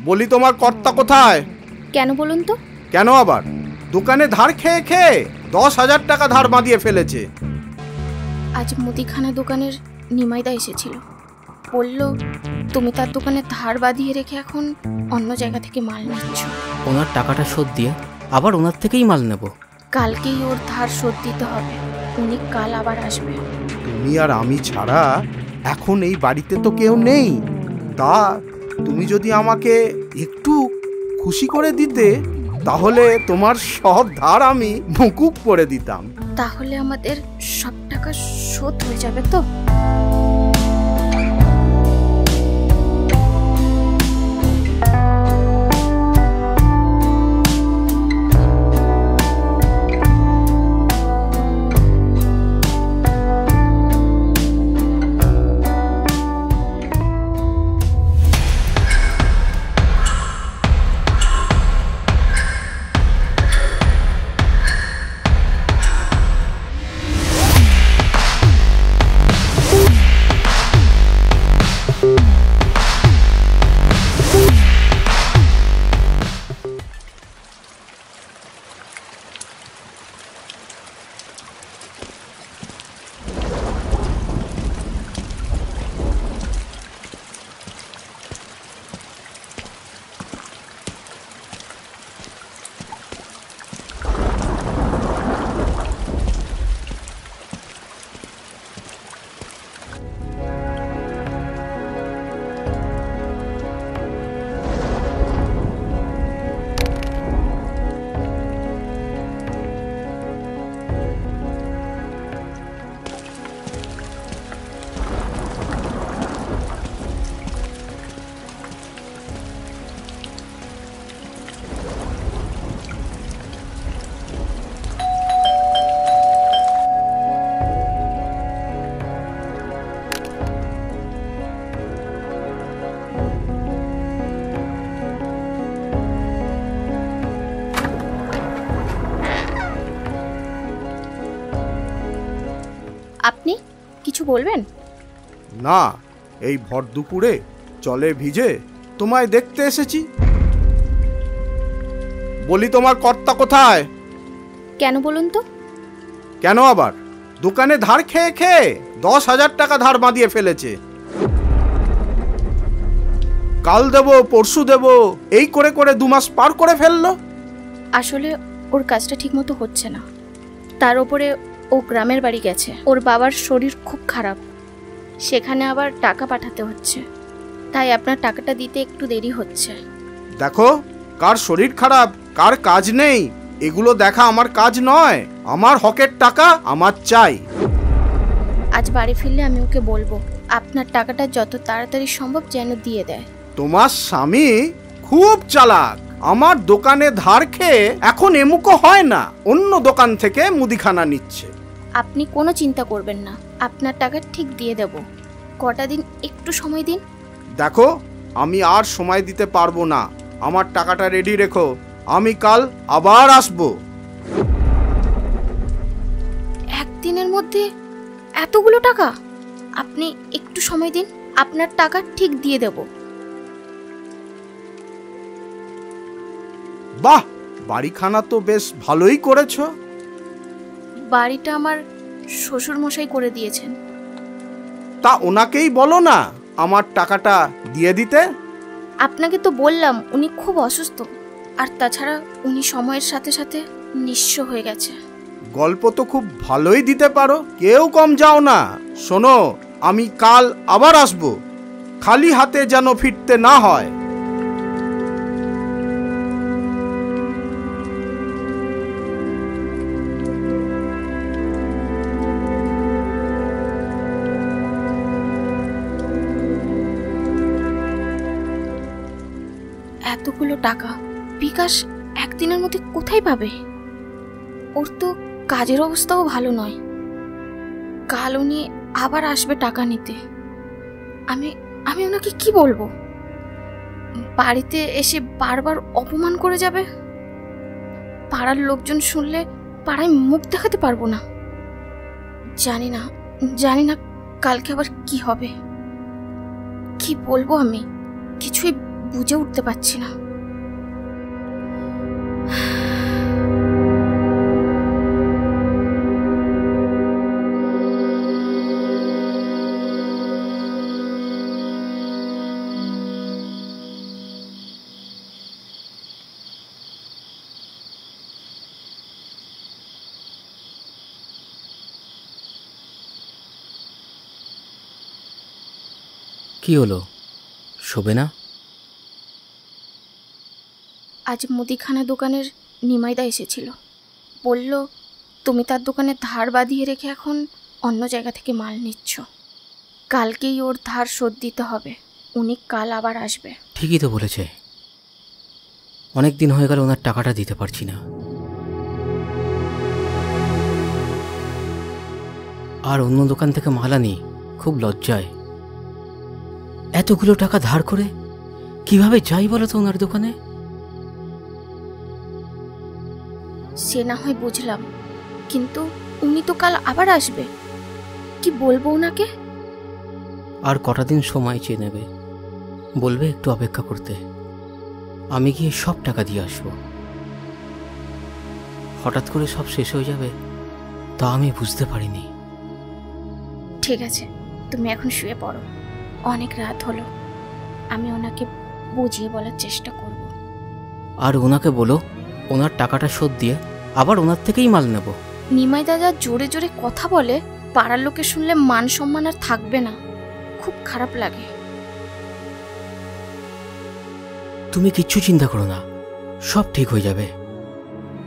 বলি তোমার কর্তা কোথায়? কেন বলুন তো? কেন আবার? দোকানে ধার খেয়ে খেয়ে 10,000 টাকা ধার বাঁধিয়ে ফেলেছে। আজ মুদিখানা দোকানের নিমাইদা এসেছিল, বলল তুমি তার দোকানে ধার বাঁধিয়ে রেখে এখন অন্য জায়গা থেকে মাল নিচ্ছ। ওনার টাকাটা শোধ দিয়ে আবার ওনার থেকেই মাল নেব। কালকেই ওর ধার শোধ দিতে হবে, উনি কাল আবার আসবে। তুমি আর আমি ছাড়া এখন এই বাড়িতে তো কেউ নেই। তা তুমি যদি আমাকে একটু খুশি করে দিতে তাহলে তোমার সব ধার আমি মুকুব করে দিতাম। তাহলে আমাদের সব টাকা শোধ হয়ে যাবে তো? আপনি কিছু বলবেন? না, এই ভর দুপুরে জলে ভিজে তোমায় দেখতে এসেছি। বলি তোমার কর্তা কোথায়? কেন বলুন তো? কেন আবার? দোকানে ধার খেয়ে খেয়ে 10,000 টাকা ধার বাঁধিয়ে ফেলেছে। কাল দেব, পরশু দেব, এই করে করে 2 মাস পার করে ফেললো। আসলে ওর কাজটা ঠিক মতো হচ্ছে না, তার উপরে ও গ্রামের বাড়ি গেছে, ওর বাবার শরীর খুব খারাপ, সেখানে আবার টাকা পাঠাতে হচ্ছে, তাই আপনার টাকাটা দিতে একটু দেরি হচ্ছে। দেখো, কার শরীর খারাপ, কার কাজ নেই, এগুলো দেখা আমার কাজ নয়। আমার হকের টাকা আমার চাই। আজ বাড়ি ফিরলে আমি ওকে বলবো আপনার টাকাটা যত তাড়াতাড়ি সম্ভব যেন দিয়ে দেয়। তোমার স্বামী খুব চালাক। আমার দোকানে ধার খেয়ে এখন এমুকো হয় না, অন্য দোকান থেকে মুদিখানা নিচ্ছে। আপনি কোনো চিন্তা করবেন না, আপনার টাকা ঠিক দিয়ে দেব। কটা দিন একটু সময় দিন। দেখো, আমি আর সময় দিতে পারবো না। আমার টাকাটা রেডি রেখো, আমি কাল আবার আসবো। একদিনের মধ্যে এতগুলো টাকা? আপনি একটু সময় দিন, আপনার টাকা ঠিক দিয়ে দেব। বাহ, বাড়িখানা তো বেশ ভালোই করেছো। বাড়িটা আমার শ্বশুর মশাই করে দিয়েছেন। তা ওনাকেই বলো না আমার টাকাটা দিয়ে দিতে। আপনাকে তো বললাম উনি খুব অসুস্থ, আর তাছাড়া উনি সময়ের সাথে সাথে নিঃস্ব হয়ে গেছে। গল্প তো খুব ভালোই দিতে পারো, কেউ কম যাও না। শোনো, আমি কাল আবার আসবো, খালি হাতে যেন ফিরতে না হয়। এতগুলো টাকা বিকাশ একদিনের মধ্যে কোথায় পাবে? ওর তো কাজের অবস্থাও ভালো নয়। কাল উনি আবার আসবে টাকা নিতে। আমি আমি ওনাকে কি বলবো? বাড়িতে এসে বারবার অপমান করে যাবে। পাড়ার লোকজন শুনলে পাড়ায় মুখ দেখাতে পারবো না। জানি না কালকে আবার কি হবে। কি বলবো আমি, কিছুই বুঝে উঠতে পারছি না। কি হলো, শোবে না? আজ মুদিখানা দোকানের নিমাইদা এসেছিল। বলল তুমি তার দোকানে ধার বাঁধিয়ে রেখে এখন অন্য জায়গা থেকে মাল নিচ্ছ। কালকেই ওর ধার শোধ দিতে হবে। উনি কাল আবার আসবে। ঠিকই তো বলেছে। অনেক দিন হয়ে গেল ওনার টাকাটা দিতে পারছি না। আর অন্য দোকান থেকে মাল আনি খুব লজ্জায়। এতগুলো টাকা ধার করে কিভাবে যাই বলো তো ওনার দোকানে? সে না হয় বুঝলাম, কিন্তু উনি তো কাল আবার আসবে। কি বলবো ওনাকে? আর কটা দিন সময় চেয়ে নেবে, বলবে একটু অপেক্ষা করতে। আমি গিয়ে সব টাকা দিয়ে আসবো। হঠাৎ করে সব শেষ হয়ে যাবে তা আমি বুঝতে পারিনি। ঠিক আছে, তুমি এখন শুয়ে পড়ো। অনেক রাত হলো। আমি ওনাকে বুঝিয়ে বলার চেষ্টা করব। আর ওনাকে বলো ওনার টাকাটা শোধ দিয়ে আবার ওনার থেকেই মাল নেব। নিমাই দাদা জোরে জোরে কথা বলে, পাড়ার লোকে শুনলে মান সম্মান আর থাকবে না। খুব খারাপ লাগে। তুমি কিচ্ছু চিন্তা করো না, সব ঠিক হয়ে যাবে।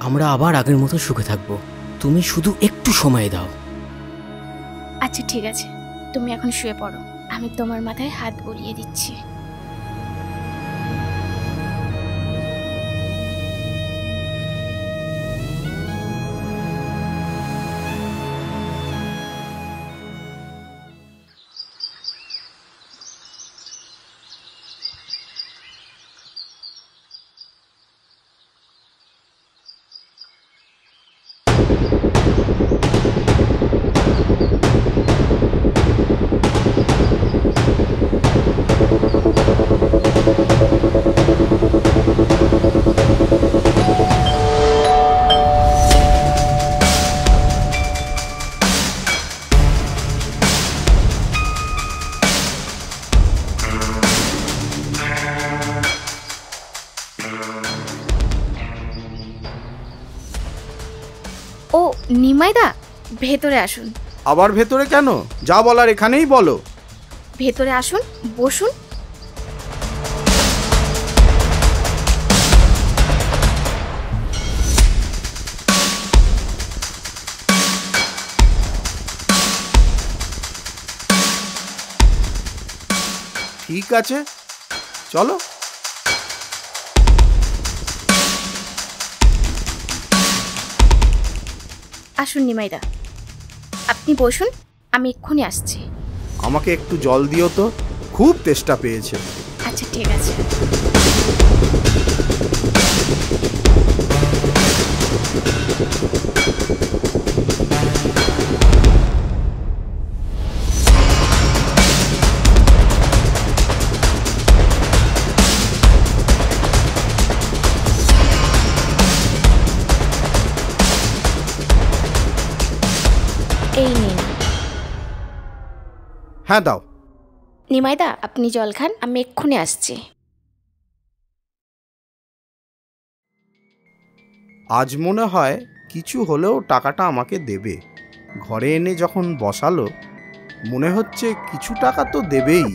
আমরা আবার আগের মতো সুখে থাকবো। তুমি শুধু একটু সময় দাও। আচ্ছা ঠিক আছে, তুমি এখন শুয়ে পড়ো। আমি তোমার মাথায় হাত বুলিয়ে দিচ্ছি। ও নিমাইদা, ভেতরে আসুন। আবার ভেতরে কেন? যা বলার এখানেই বলো। ভেতরে আসুন, বসুন। ঠিক আছে, চলো। আসুন নিমাইদা, আপনি বসুন, আমি এক্ষুনি আসছি। আমাকে একটু জল দিও তো, খুব তেষ্টা পেয়েছে। আচ্ছা ঠিক আছে। এই নিন। হ্যাঁ দাও। নিমাইদা আপনি জল খান, আমি এক্ষুনি আসছি। আজ মনে হয় কিছু হলেও টাকাটা আমাকে দেবে। ঘরে এনে যখন বসালো, মনে হচ্ছে কিছু টাকা তো দেবেই।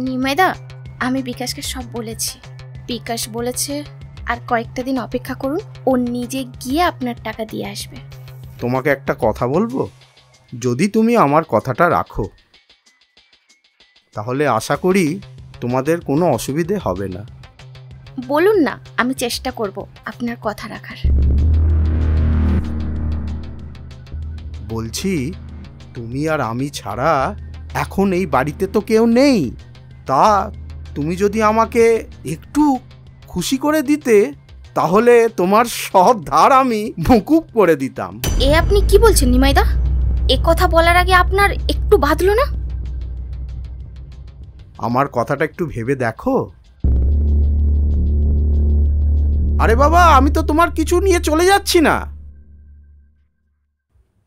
নিমাইদা, আমি বিকাশকে সব বলেছি। বিকাশ বলেছে আর কয়েকটা দিন অপেক্ষা করুন, ও নিজে গিয়ে আপনার টাকা দিয়ে আসবে। তোমাকে একটা কথা বলবো, যদি তুমি আমার কথাটা রাখো তাহলে আশা করি তোমাদের কোনো অসুবিধে হবে না। বলুন না, আমি চেষ্টা করব আপনার কথা রাখার। বলছি, তুমি আর আমি ছাড়া এখন এই বাড়িতে তো কেউ নেই। তা তুমি যদি আমাকে একটু খুশি করে দিতে, তাহলে তোমার সব ধার আমি মুকুব করে দিতাম। এ আপনি কি বলছেন নিমাইদা? এ কথা বলার আগে আপনার একটু বাঁধলো না? আমার কথাটা একটু ভেবে দেখো। আরে বাবা, আমি তো তোমার কিছু নিয়ে চলে যাচ্ছি না।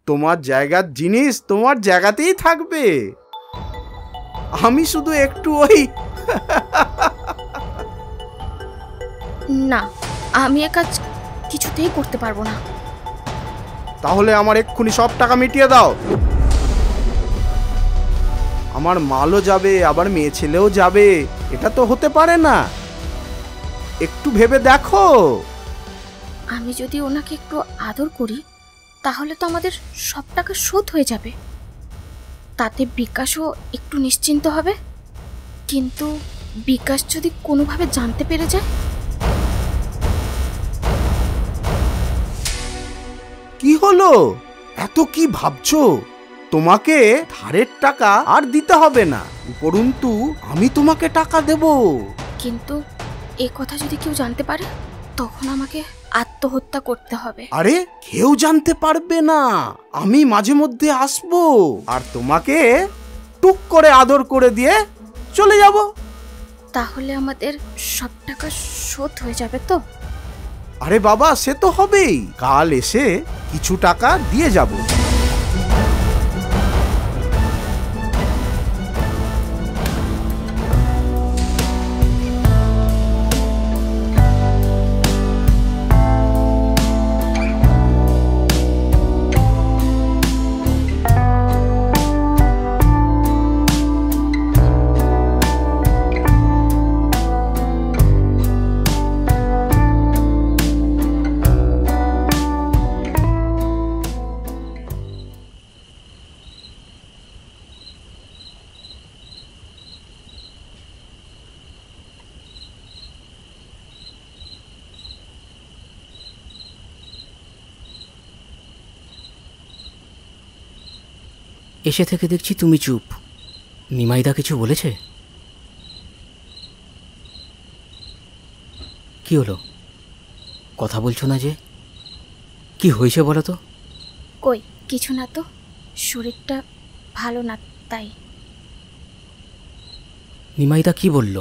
তোমার জায়গার জিনিস তোমার জায়গাতেই থাকবে। আমি শুধু একটু ওই না, আমি এ কাজ কিছুতেই করতে পারবো না। তাহলে আমার এক্ষুনি সব টাকা মিটিয়ে দাও। আমার মালও যাবে, আবার মেয়ে ছেলেও যাবে। এটা তো হতে পারে না। একটু ভেবে দেখো। আমি যদি ওনাকে একটু আদর করি, তাহলে তো আমাদের সব টাকা শোধ হয়ে যাবে। তাতে বিকাশও একটু নিশ্চিন্ত হবে। কিন্তু বিকাশ যদি কোনোভাবে জানতে পেরে যায়? কি হলো? এত কি ভাবছো? তোমাকে ধারের টাকা আর দিতে হবে না, উপরন্তু আমি তোমাকে টাকা দেব। কিন্তু এ কথা যদি কেউ জানতে পারে, তখন আমাকে আত্মহত্যা করতে হবে। আরে কেউ জানতে পারবে না। আমি মাঝে মধ্যে আসবো আর তোমাকে টুক করে আদর করে দিয়ে চলে যাব। তাহলে আমাদের সব টাকা শোধ হয়ে যাবে তো? আরে বাবা, সে তো হবেই। কাল এসে কিছু টাকা দিয়ে যাব। এসে থেকে দেখছি তুমি চুপ। নিমাইদা কিছু বলেছে? কি হলো, কথা বলছো না যে? কি হয়েছে বলো তো? কই কিছু না তো, শরীরটা ভালো না তাই। নিমাইদা কি বলল?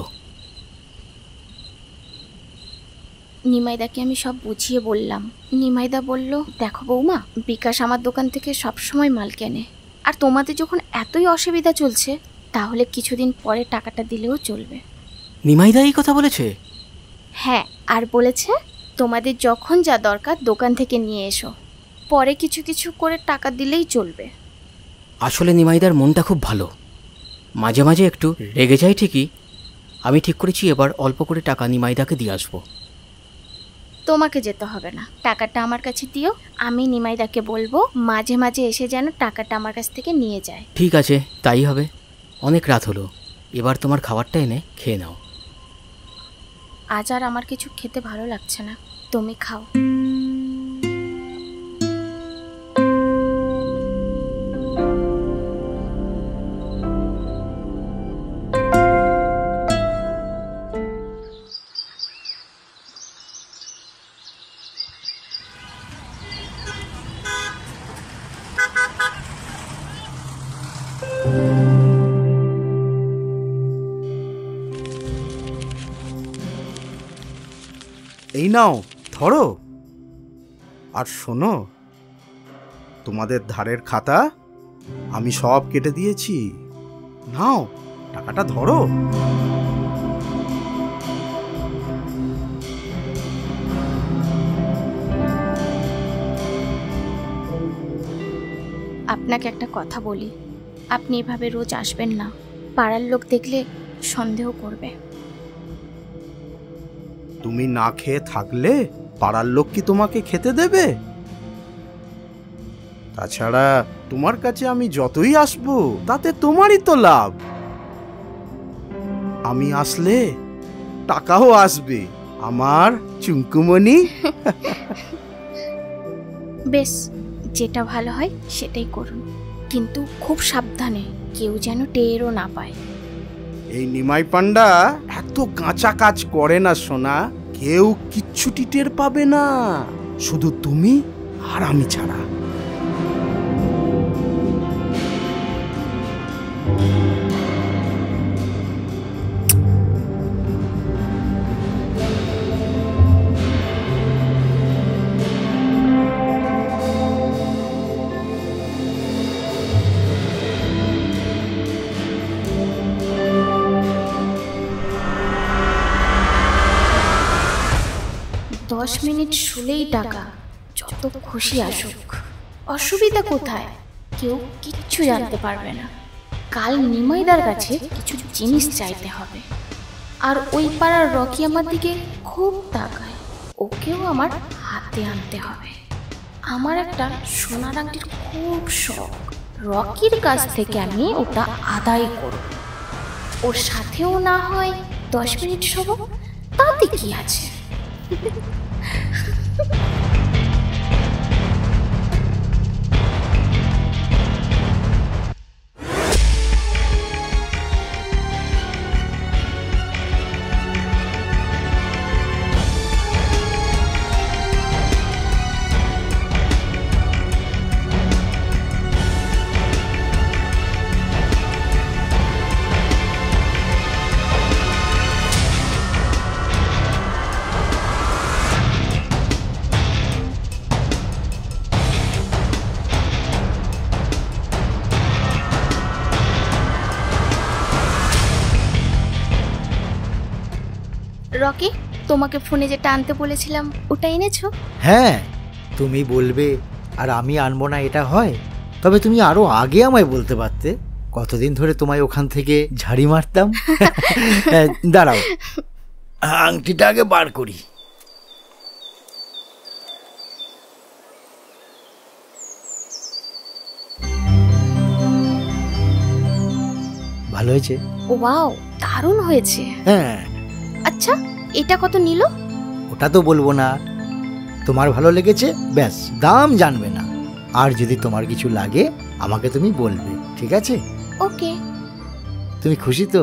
নিমাইদাকে আমি সব বুঝিয়ে বললাম। নিমাইদা বলল, দেখো বৌমা, বিকাশ আমার দোকান থেকে সবসময় মাল কেনে, আর তোমাদের যখন এতই অসুবিধা চলছে, তাহলে কিছুদিন পরে টাকাটা দিলেও চলবে। নিমাইদা এই কথা বলেছে? হ্যাঁ, আর বলেছে তোমাদের যখন যা দরকার দোকান থেকে নিয়ে এসো, পরে কিছু কিছু করে টাকা দিলেই চলবে। আসলে নিমাইদার মনটা খুব ভালো। মাঝে মাঝে একটু রেগে যায় ঠিকই। আমি ঠিক করেছি এবার অল্প করে টাকা নিমাইদাকে দিয়ে আসবো। তোমাকে যেতে হবে না, টাকাটা আমার কাছে দিও। আমি নিমাইদাকে বলবো মাঝে মাঝে এসে যেন টাকাটা আমার কাছ থেকে নিয়ে যায়। ঠিক আছে, তাই হবে। অনেক রাত হলো, এবার তোমার খাবারটা এনে খেয়ে নাও। আজ আর আমার কিছু খেতে ভালো লাগছে না, তুমি খাও। এই নাও, ধরো। আর শোনো, তোমাদের ধারের খাতা আমি সব কেটে দিয়েছি। নাও, টাকাটা ধরো। আপনাকে একটা কথা বলি, আপনি এভাবে রোজ আসবেন না। পাড়ার লোক দেখলে সন্দেহ করবে। তুমি না খেয়ে থাকলে পাড়ার লোক কি তোমাকে খেতে দেবে? তাছাড়া তোমার কাছে আমি যতই আসবো তাতে তোমারই তো লাভ। আমি আসলে টাকাও আসবে, আমার চুমকুমণি। বেশ, যেটা ভালো হয় সেটাই করুন, কিন্তু খুব সাবধানে, কেউ যেন টেরও না পায়। এই নিমাই পান্ডা এত কাঁচা কাজ করে না সোনা, কেউ কিচ্ছুটি টের পাবে না, শুধু তুমি আর আমি ছাড়া। দশ মিনিট শুলেই টাকা, যত খুশি আসুক, অসুবিধা কোথায়? কেউ কিচ্ছু জানতে পারবে না। কাল নিমাইদার কাছে কিছু জিনিস চাইতে হবে, আর ওই পাড়ার রকি আমার দিকে খুব তাকায়, ওকেও আমার হাতে আনতে হবে। আমার একটা সোনার আংটির খুব শখ, রকির কাছ থেকে আমি ওটা আদায় করব। ওর সাথেও না হয় 10 মিনিট শোবো, তাতে কি আছে? রকি, তোমাকে ফোনে যেটা আনতে বলেছিলাম ওটা এনেছো? হ্যাঁ, তুমি বলবে আর আমি আনবো না এটা হয়? তবে তুমি আরো আগে আমায় বলতে পারতে, কতদিন ধরে তোমায় ওখান থেকে ঝাড়ি মারতাম। দাঁড়াও, আংটিটা আগে বার করি। ভালো হয়েছে? ওয়াও, দারুণ হয়েছে। হ্যাঁ। আচ্ছা, এটা কত নিল? ওটা তো বলবো না, তোমার ভালো লেগেছে ব্যাস, দাম জানবে না। আর যদি তোমার কিছু লাগে আমাকে তুমি বলবে, ঠিক আছে? ওকে। তুমি খুশি তো?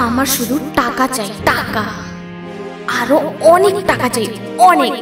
আমার শুধু টাকা চাই, টাকা, আরো অনেক টাকা চাই, অনেক।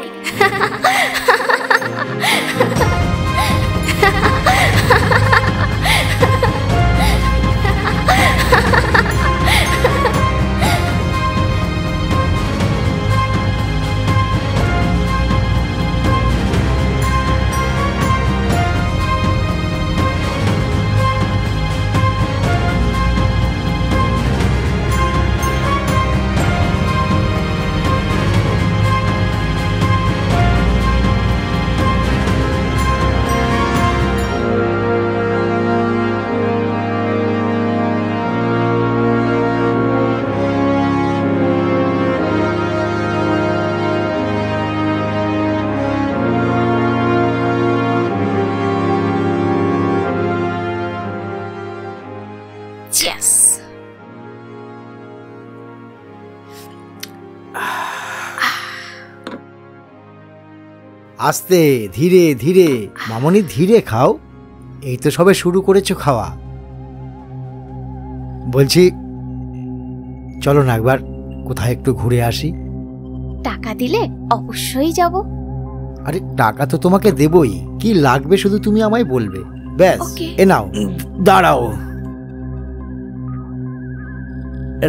Yes. আস্তে ধীরে ধীরে মামনি, ধীরে খাও, এই তো সবে শুরু করেছো খাওয়া। বলছি চলো না একবার কোথায় একটু ঘুরে আসি। টাকা দিলে অবশ্যই যাব। আরে টাকা তো তোমাকে দেবই, কি লাগবে শুধু তুমি আমায় বলবে, ব্যাস। এ নাও, দাঁড়াও,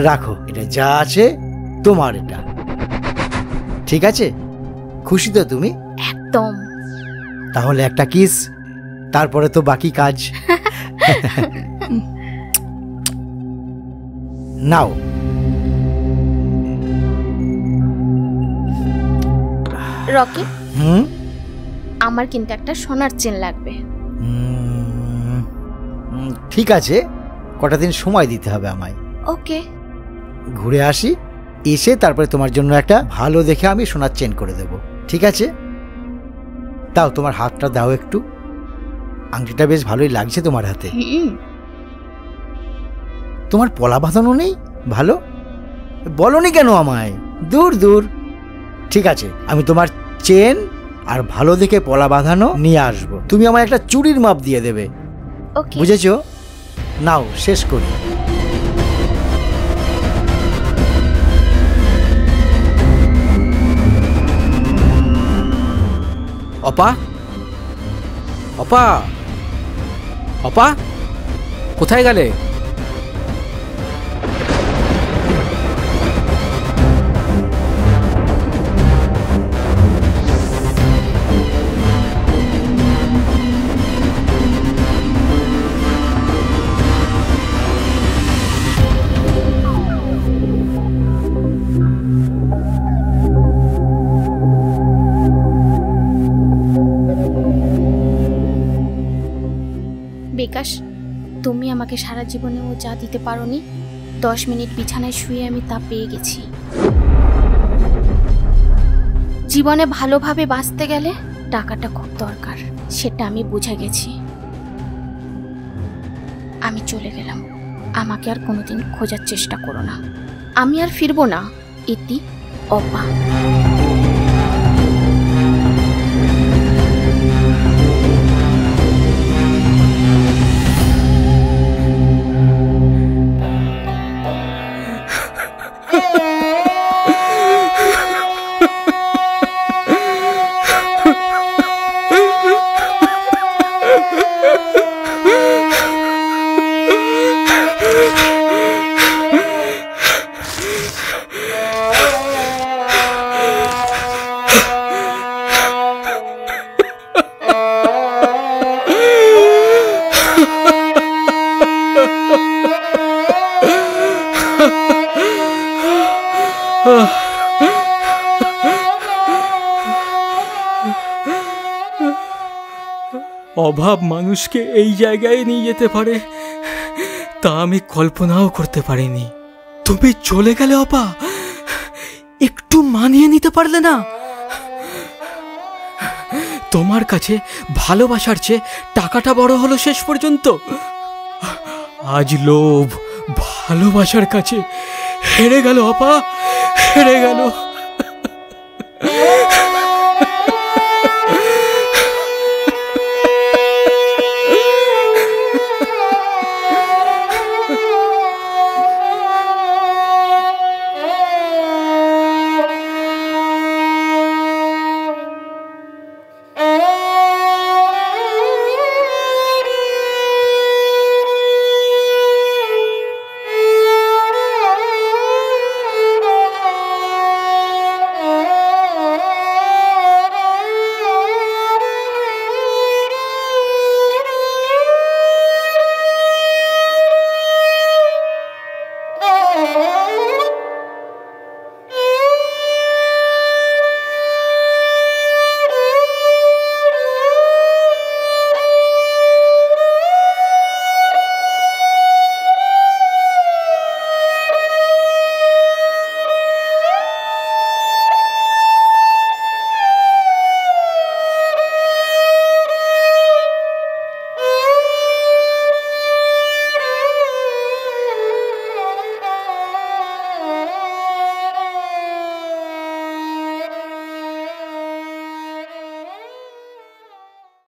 রাখো, এটা যা আছে তোমার, এটা ঠিক আছে? খুশি তো তুমি? একদম। তাহলে একটা কিস, তারপরে তো বাকি কাজ। নাও। রকি, আমার কিন্তু একটা সোনার চেন লাগবে। ঠিক আছে, কটা দিন সময় দিতে হবে আমায়। ওকে। ঘুরে আসি, এসে তারপরে তোমার জন্য একটা ভালো দেখে আমি সোনার চেন করে দেব, ঠিক আছে? দাও, তোমার হাতটা দাও একটু। আংটিটা বেশ ভালোই লাগছে তোমার হাতে। হুম, তোমার পলা বাঁধানো নেই? ভালো বলনি কেন আমায়? দূর দূর। ঠিক আছে, আমি তোমার চেন আর ভালো দেখে পলা বাঁধানো নিয়ে আসবো। তুমি আমায় একটা চুড়ির মাপ দিয়ে দেবে, ওকে। বুঝেছো? নাও শেষ করি। অপা, অপা, অপা, কোথায় গেলে? বিকাশ, তুমি আমাকে সারা জীবনেও যা দিতে পারোনি, 10 মিনিট বিছানায় শুয়ে আমি তা পেয়ে গেছি। জীবনে ভালোভাবে বাঁচতে গেলে টাকাটা খুব দরকার, সেটা আমি বুঝে গেছি। আমি চলে গেলাম, আমাকে আর কোনোদিন খোঁজার চেষ্টা করো না। আমি আর ফিরবো না। ইতি, অপা। অভাব মানুষকে এই জায়গায় নিয়ে যেতে পারে, তা আমি কল্পনাও করতে পারিনি। তুমি চলে গেলে অপা, একটু মানিয়ে নিতে পারলে না? তোমার কাছে ভালোবাসার চেয়ে টাকাটা বড় হলো শেষ পর্যন্ত। আজ লোভ ভালোবাসার কাছে হেরে গেল অপা, হেরে গেল।